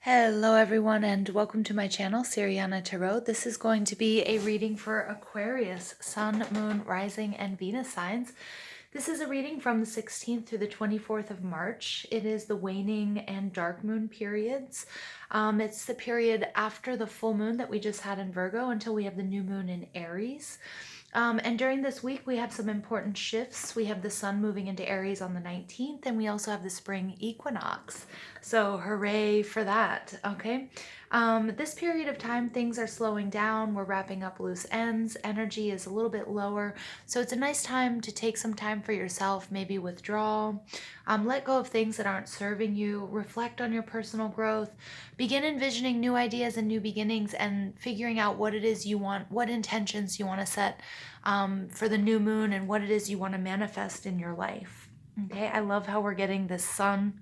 Hello everyone and welcome to my channel, Siriana Tarot. This is going to be a reading for Aquarius, Sun, Moon, Rising, and Venus signs. This is a reading from the 16th through the 24th of March. It is the waning and dark moon periods. It's the period after the full moon that we just had in Virgo until we have the new moon in Aries. And during this week, we have some important shifts. We have the sun moving into Aries on the 19th, and we also have the spring equinox. So hooray for that, okay? This period of time, things are slowing down. We're wrapping up loose ends. Energy is a little bit lower. So it's a nice time to take some time for yourself, maybe withdraw, let go of things that aren't serving you, reflect on your personal growth, begin envisioning new ideas and new beginnings, and figuring out what it is you want, what intentions you want to set for the new moon, and what it is you want to manifest in your life. Okay, I love how we're getting this sun.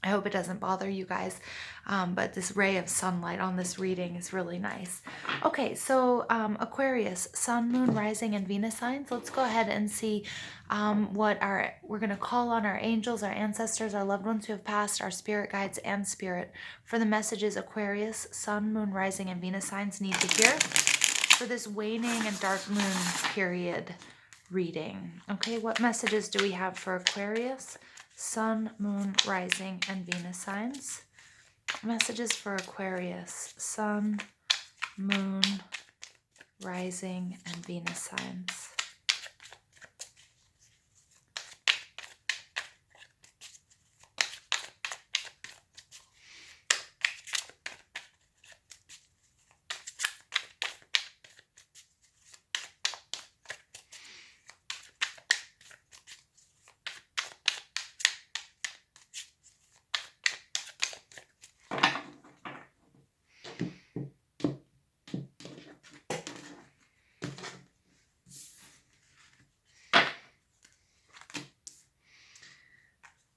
I hope it doesn't bother you guys, but this ray of sunlight on this reading is really nice. Okay, so Aquarius, Sun, Moon, Rising, and Venus signs. Let's go ahead and see we're going to call on our angels, our ancestors, our loved ones who have passed, our spirit guides, and spirit for the messages Aquarius, Sun, Moon, Rising, and Venus signs need to hear for this waning and dark moon period reading. Okay, what messages do we have for Aquarius, Sun, Moon, Rising, and Venus signs? Messages for Aquarius, Sun, Moon, Rising, and Venus signs.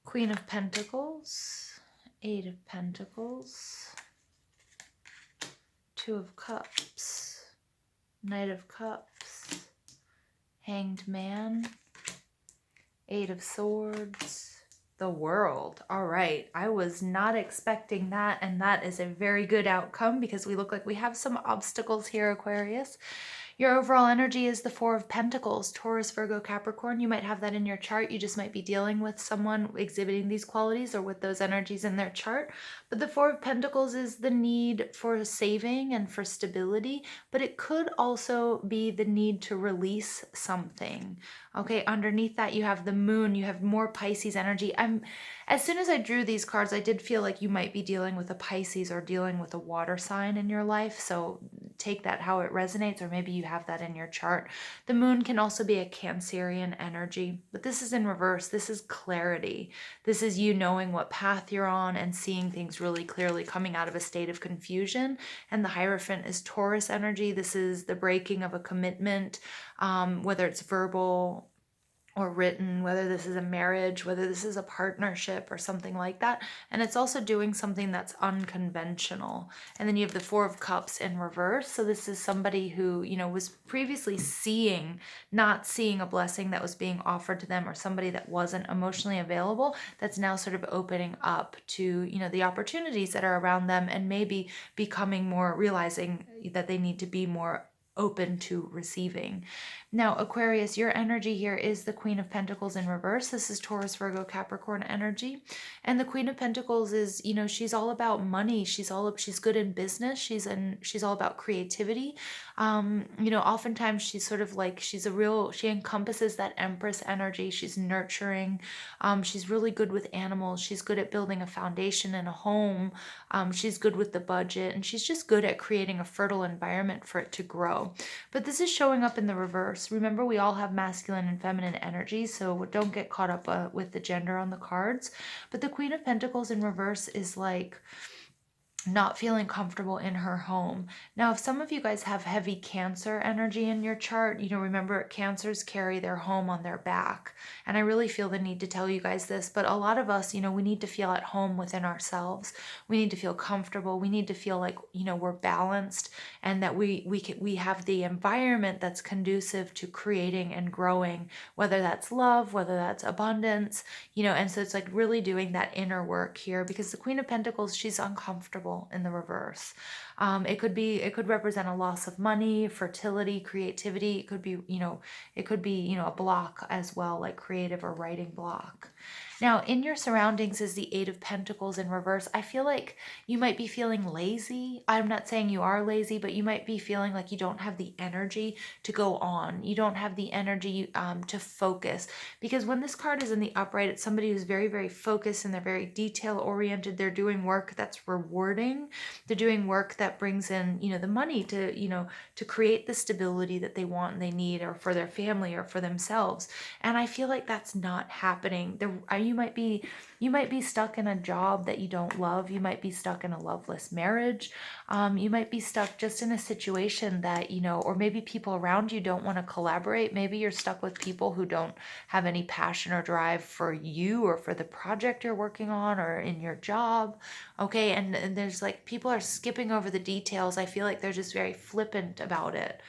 Queen of Pentacles, Eight of Pentacles, Two of Cups, Knight of Cups, Hanged Man, Eight of Swords, the World. All right, I was not expecting that, and that is a very good outcome because we look like we have some obstacles here, Aquarius. Your overall energy is the Four of Pentacles, Taurus, Virgo, Capricorn. You might have that in your chart. You just might be dealing with someone exhibiting these qualities or with those energies in their chart. But the Four of Pentacles is the need for saving and for stability, but it could also be the need to release something. Okay, underneath that you have the moon, you have more Pisces energy. As soon as I drew these cards, I did feel like you might be dealing with a Pisces or dealing with a water sign in your life. So take that how it resonates, or maybe you have that in your chart. The moon can also be a Cancerian energy, but this is in reverse. This is clarity. This is you knowing what path you're on and seeing things really clearly, coming out of a state of confusion. And the Hierophant is Taurus energy. This is the breaking of a commitment, whether it's verbal or written, whether this is a marriage, whether this is a partnership or something like that. And it's also doing something that's unconventional. And then you have the Four of Cups in reverse. So this is somebody who, was previously not seeing a blessing that was being offered to them, or somebody that wasn't emotionally available, that's now sort of opening up to, the opportunities that are around them, and maybe becoming more, realizing that they need to be more open to receiving. Now, Aquarius, your energy here is the Queen of Pentacles in reverse. This is Taurus, Virgo, Capricorn energy. And the Queen of Pentacles is, she's all about money. She's good in business. She's all about creativity. Oftentimes she's sort of like, she encompasses that Empress energy. She's nurturing. She's really good with animals. She's good at building a foundation and a home. She's good with the budget, and she's just good at creating a fertile environment for it to grow. But this is showing up in the reverse. Remember, we all have masculine and feminine energy, so don't get caught up with the gender on the cards. But the Queen of Pentacles in reverse is like, not feeling comfortable in her home. Now, if some of you guys have heavy Cancer energy in your chart, remember Cancers carry their home on their back. And I really feel the need to tell you guys this, but a lot of us, we need to feel at home within ourselves. We need to feel comfortable. We need to feel like, we're balanced, and that we have the environment that's conducive to creating and growing, whether that's love, whether that's abundance, and so it's like really doing that inner work here, because the Queen of Pentacles, she's uncomfortable in the reverse. It could represent a loss of money, fertility, creativity. It could be a block as well, like creative or writing block. Now, in your surroundings is the Eight of Pentacles in reverse. I feel like you might be feeling lazy. I'm not saying you are lazy, but you might be feeling like you don't have the energy to go on. You don't have the energy to focus. Because when this card is in the upright, it's somebody who's very, very focused, and they're very detail oriented. They're doing work that's rewarding. They're doing work that brings in, the money to create the stability that they want and they need, or for their family or for themselves. And I feel like that's not happening. You might be stuck in a job that you don't love. You might be stuck in a loveless marriage. You might be stuck just in a situation that, or maybe people around you don't want to collaborate. Maybe you're stuck with people who don't have any passion or drive for you or for the project you're working on or in your job. Okay. And there's like, people are skipping over the details. I feel like they're just very flippant about it.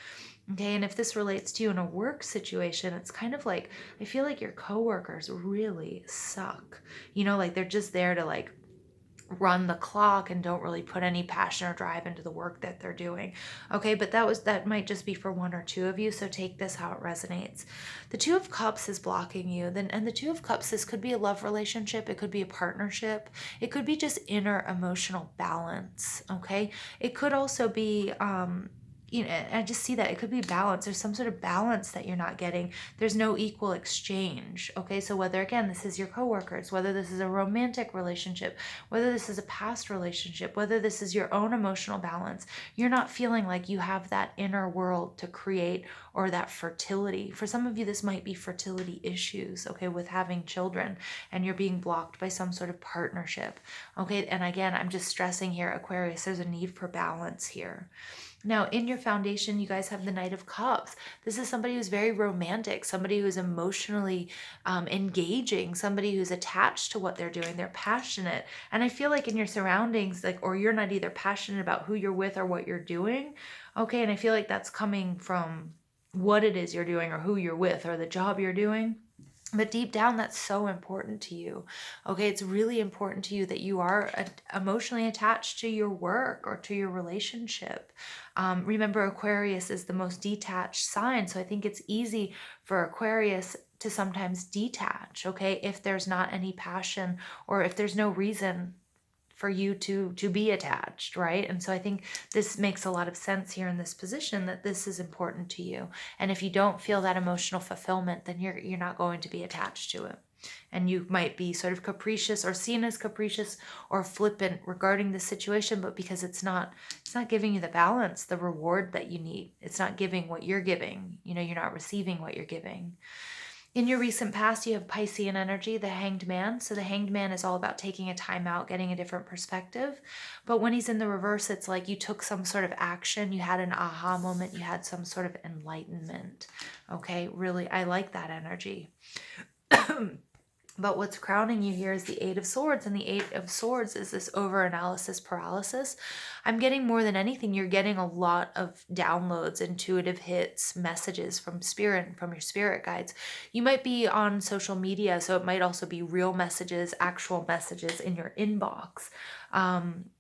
Okay, and if this relates to you in a work situation, it's kind of like, I feel like your coworkers really suck. Like they're just there to like run the clock and don't really put any passion or drive into the work that they're doing. Okay, but that might just be for one or two of you, so take this how it resonates. The Two of Cups is blocking you. And the Two of Cups, this could be a love relationship, it could be a partnership, it could be just inner emotional balance. Okay, it could also be I just see that it could be balance. There's some sort of balance that you're not getting. There's no equal exchange. Okay, so whether, again, this is your coworkers, whether this is a romantic relationship, whether this is a past relationship, whether this is your own emotional balance, you're not feeling like you have that inner world to create, or that fertility. For some of you, this might be fertility issues, okay, with having children, and you're being blocked by some sort of partnership. Okay, and again, I'm just stressing here, Aquarius, there's a need for balance here. Now, in your foundation, you guys have the Knight of Cups. This is somebody who's very romantic, somebody who's emotionally engaging, somebody who's attached to what they're doing. They're passionate. And I feel like in your surroundings, or you're not either passionate about who you're with or what you're doing. Okay, and I feel like that's coming from what it is you're doing, or who you're with, or the job you're doing. But deep down, that's so important to you. Okay, it's really important to you that you are emotionally attached to your work or to your relationship. Remember, Aquarius is the most detached sign, so I think it's easy for Aquarius to sometimes detach, okay, if there's not any passion, or if there's no reason for you to be attached, right? And so I think this makes a lot of sense here in this position, that this is important to you. And if you don't feel that emotional fulfillment, then you're not going to be attached to it. And you might be sort of capricious, or seen as capricious or flippant regarding the situation, but because it's not giving you the balance, the reward that you need. It's not giving what you're giving. You're not receiving what you're giving. In your recent past, you have Piscean energy, the Hanged Man. So the Hanged Man is all about taking a time out, getting a different perspective. But when he's in the reverse, it's like you took some sort of action, you had an aha moment, you had some sort of enlightenment. Okay, really, I like that energy. But what's crowning you here is the Eight of Swords, and the Eight of Swords is this over-analysis paralysis. I'm getting, more than anything, you're getting a lot of downloads, intuitive hits, messages from spirit and from your spirit guides. You might be on social media, so it might also be real messages, actual messages in your inbox.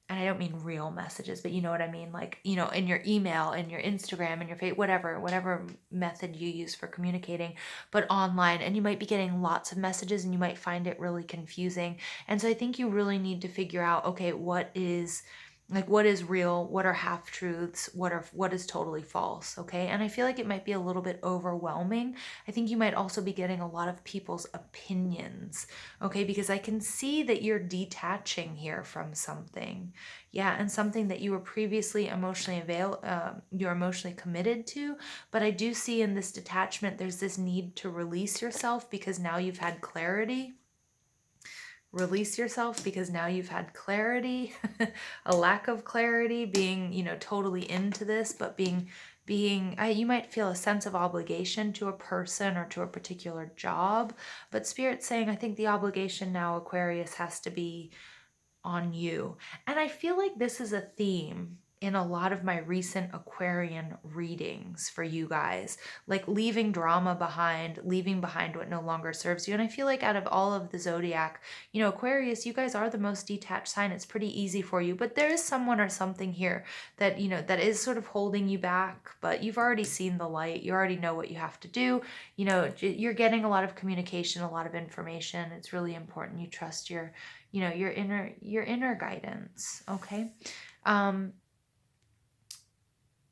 And I don't mean real messages, but you know what I mean? Like, in your email, in your Instagram, in your face, whatever method you use for communicating, but online. And you might be getting lots of messages, and you might find it really confusing. And so I think you really need to figure out, okay, what is real, what are half-truths, what is totally false, okay? And I feel like it might be a little bit overwhelming. I think you might also be getting a lot of people's opinions, okay? Because I can see that you're detaching here from something. Yeah, and something that you were previously you're emotionally committed to, but I do see in this detachment, there's this need to release yourself, because now you've had clarity. release yourself, because now you've had clarity, a lack of clarity, being, you know, totally into this, but being, you might feel a sense of obligation to a person or to a particular job, but Spirit's saying, I think the obligation now, Aquarius, has to be on you. And I feel like this is a theme in a lot of my recent Aquarian readings for you guys, like leaving drama behind, leaving behind what no longer serves you. And I feel like out of all of the zodiac, you know, Aquarius, you guys are the most detached sign. It's pretty easy for you, but there is someone or something here that, you know, that is sort of holding you back, but you've already seen the light. You already know what you have to do. You know, you're getting a lot of communication, a lot of information. It's really important you trust your, you know, your inner guidance. Okay.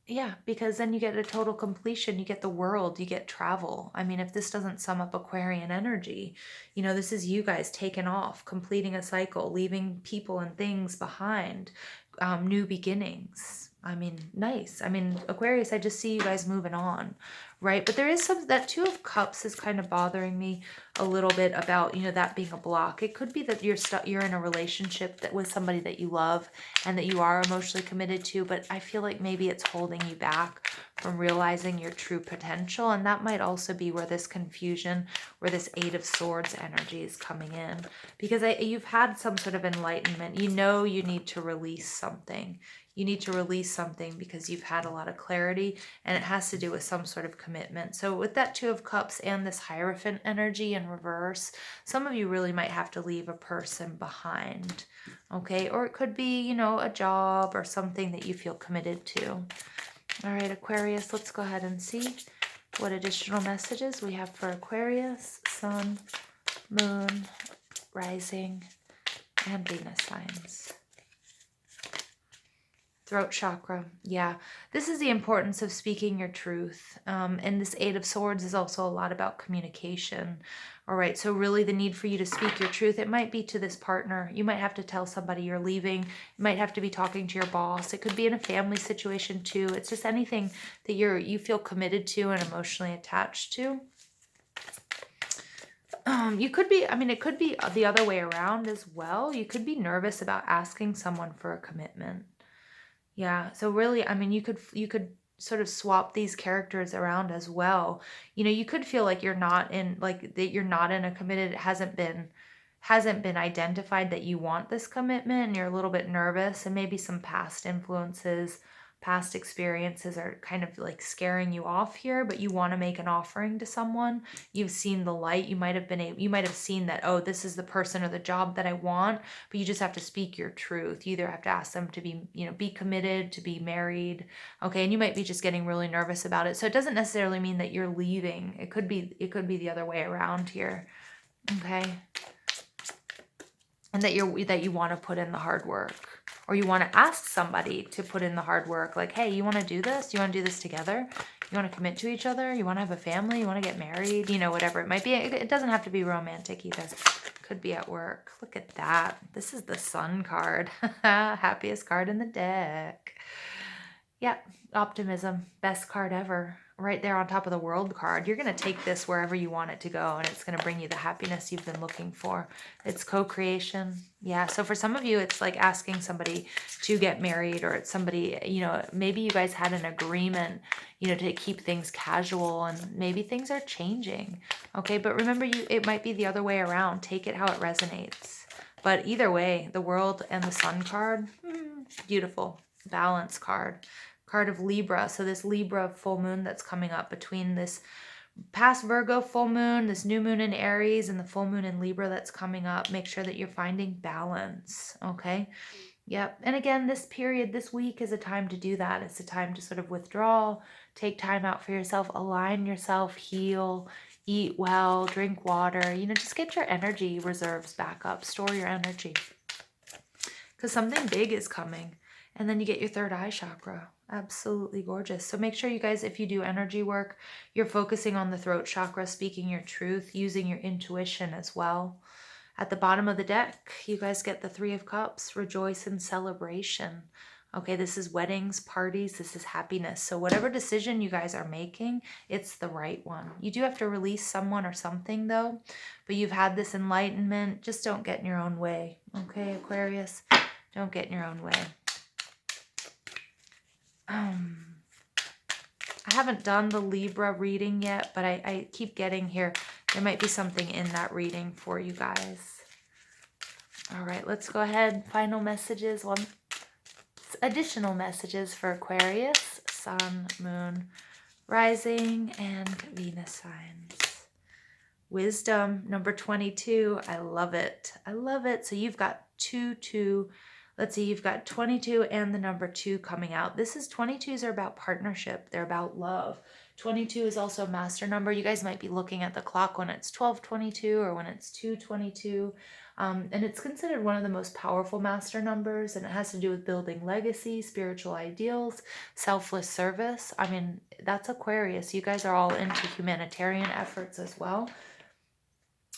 Yeah, because then you get a total completion. You get the world, you get travel. I mean, if this doesn't sum up Aquarian energy, you know, this is you guys taking off, completing a cycle, leaving people and things behind, new beginnings. I mean, nice. I mean, Aquarius, I just see you guys moving on, right? But there is some, that Two of Cups is kind of bothering me a little bit about, you know, that being a block. It could be that you're in a relationship that with somebody that you love and that you are emotionally committed to, but I feel like maybe it's holding you back from realizing your true potential. And that might also be where this confusion, where this Eight of Swords energy is coming in, because you've had some sort of enlightenment. You know, you need to release something. You need to release something because you've had a lot of clarity, and it has to do with some sort of commitment. So with that Two of Cups and this Hierophant energy in reverse, some of you really might have to leave a person behind. Okay, or it could be, you know, a job or something that you feel committed to. All right, Aquarius, let's go ahead and see what additional messages we have for Aquarius, Sun, Moon, Rising, and Venus signs. Throat chakra. Yeah, this is the importance of speaking your truth. And this Eight of Swords is also a lot about communication. All right, so really the need for you to speak your truth. It might be to this partner. You might have to tell somebody you're leaving. You might have to be talking to your boss. It could be in a family situation too. It's just anything that you feel committed to and emotionally attached to. You could be, I mean, it could be the other way around as well. You could be nervous about asking someone for a commitment. Yeah, so really, I mean, you could sort of swap these characters around as well. You know, you could feel like you're not in, like that you're not in a committed, it hasn't been identified that you want this commitment, and you're a little bit nervous, and maybe some past influences, past experiences are kind of like scaring you off here, but you want to make an offering to someone. You've seen the light. You might have seen that, oh, this is the person or the job that I want, but you just have to speak your truth. You either have to ask them to be, you know, be committed, to be married. Okay. And you might be just getting really nervous about it. So it doesn't necessarily mean that you're leaving. It could be the other way around here. Okay. And that you want to put in the hard work, or you want to ask somebody to put in the hard work. Like, hey, you want to do this? You want to do this together? You want to commit to each other? You want to have a family? You want to get married? You know, whatever it might be. It doesn't have to be romantic either. Could be at work. Look at that. This is the Sun card. Happiest card in the deck. Yep, optimism. Best card ever. Right there on top of the World card. You're going to take this wherever you want it to go, and it's going to bring you the happiness you've been looking for. It's co-creation. Yeah, so for some of you, it's like asking somebody to get married, or it's somebody, you know, maybe you guys had an agreement, you know, to keep things casual, and maybe things are changing. Okay, but remember, it might be the other way around. Take it how it resonates. But either way, the World and the Sun card, beautiful. Balance card. Card of Libra. So this Libra full moon that's coming up between this past Virgo full moon, this new moon in Aries, and the full moon in Libra that's coming up. Make sure that you're finding balance. Okay. Yep. And again, this period, this week is a time to do that. It's a time to sort of withdraw, take time out for yourself, align yourself, heal, eat well, drink water, you know, just get your energy reserves back up, store your energy, because something big is coming. And then you get your third eye chakra. Absolutely gorgeous. So make sure you guys, if you do energy work, you're focusing on the throat chakra, speaking your truth, using your intuition as well. At the bottom of the deck, you guys get the Three of Cups, rejoice in celebration. Okay, this is weddings, parties, this is happiness. So whatever decision you guys are making, it's the right one. You do have to release someone or something though, but you've had this enlightenment. Just don't get in your own way. Okay, Aquarius, don't get in your own way. I haven't done the Libra reading yet, but I keep getting here. There might be something in that reading for you guys. All right, let's go ahead. Final messages. Additional messages for Aquarius, Sun, Moon, Rising, and Venus signs. Wisdom, number 22. I love it. I love it. So you've got 2. Let's see, you've got 22 and the number 2 coming out. 22s are about partnership. They're about love. 22 is also a master number. You guys might be looking at the clock when it's 12:22 or when it's 2:22. And it's considered one of the most powerful master numbers, and it has to do with building legacy, spiritual ideals, selfless service. I mean, that's Aquarius. You guys are all into humanitarian efforts as well.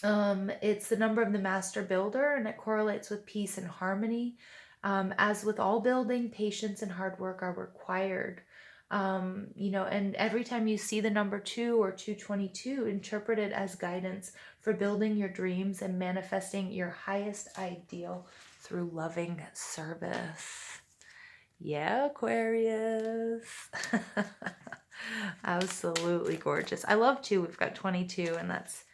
It's the number of the master builder, and it correlates with peace and harmony. As with all building, patience and hard work are required. And every time you see the number 2 or 222, interpret it as guidance for building your dreams and manifesting your highest ideal through loving service. Yeah, Aquarius. Absolutely gorgeous. I love 2. We've got 22, and that's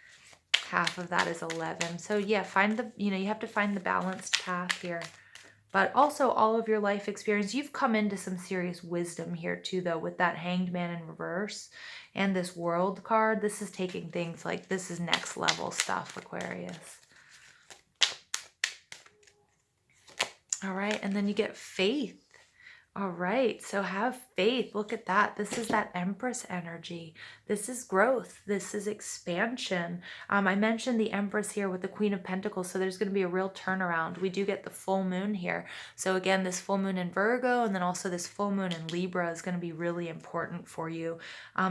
half of that is 11. So yeah, you have to find the balanced path here. But also all of your life experience. You've come into some serious wisdom here too, though, with that Hanged Man in reverse and this World card. This is taking things like, this is next level stuff, Aquarius. All right, and then you get faith. All right, so have faith. Look at that. This is that Empress energy. This is growth. This is expansion. I mentioned the Empress here with the Queen of Pentacles, so there's going to be a real turnaround. We do get the full moon here. So again, this full moon in Virgo and then also this full moon in Libra is going to be really important for you.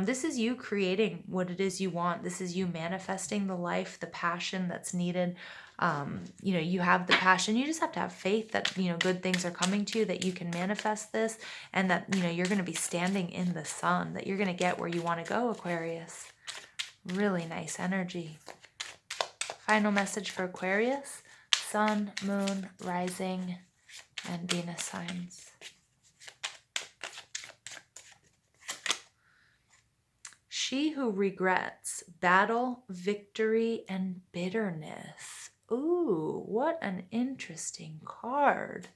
This is you creating what it is you want. This is you manifesting the life, the passion that's needed. You have the passion. You just have to have faith that, good things are coming to you, that you can manifest this, and that, you're going to be standing in the sun, that you're going to get where you want to go, Aquarius. Really nice energy. Final message for Aquarius, Sun, Moon, Rising, and Venus signs. She who regrets battle, victory, and bitterness. Ooh, what an interesting card.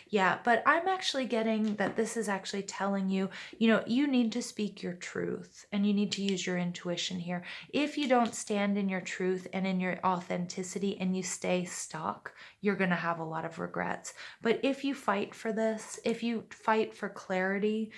Yeah, but I'm actually getting that this is actually telling you, you need to speak your truth and you need to use your intuition here. If you don't stand in your truth and in your authenticity and you stay stuck, you're going to have a lot of regrets. But if you fight for this, if you fight for clarity,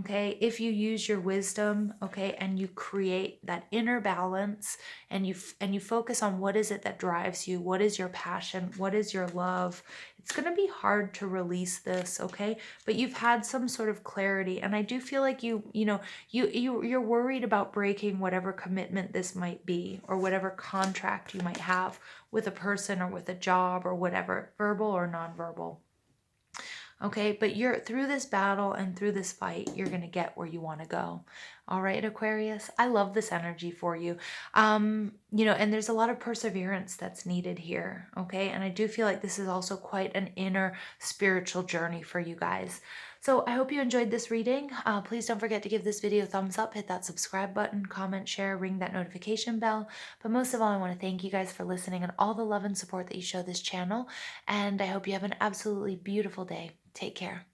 okay, if you use your wisdom, okay, and you create that inner balance and you focus on what is it that drives you, what is your passion, what is your love, it's going to be hard to release this, okay? But you've had some sort of clarity, and I do feel like you're worried about breaking whatever commitment this might be, or whatever contract you might have with a person or with a job or whatever, verbal or nonverbal. Okay, but you're through this battle and through this fight, you're going to get where you want to go. All right, Aquarius, I love this energy for you. And there's a lot of perseverance that's needed here. Okay, and I do feel like this is also quite an inner spiritual journey for you guys. So I hope you enjoyed this reading. Please don't forget to give this video a thumbs up, hit that subscribe button, comment, share, ring that notification bell. But most of all, I want to thank you guys for listening and all the love and support that you show this channel. And I hope you have an absolutely beautiful day. Take care.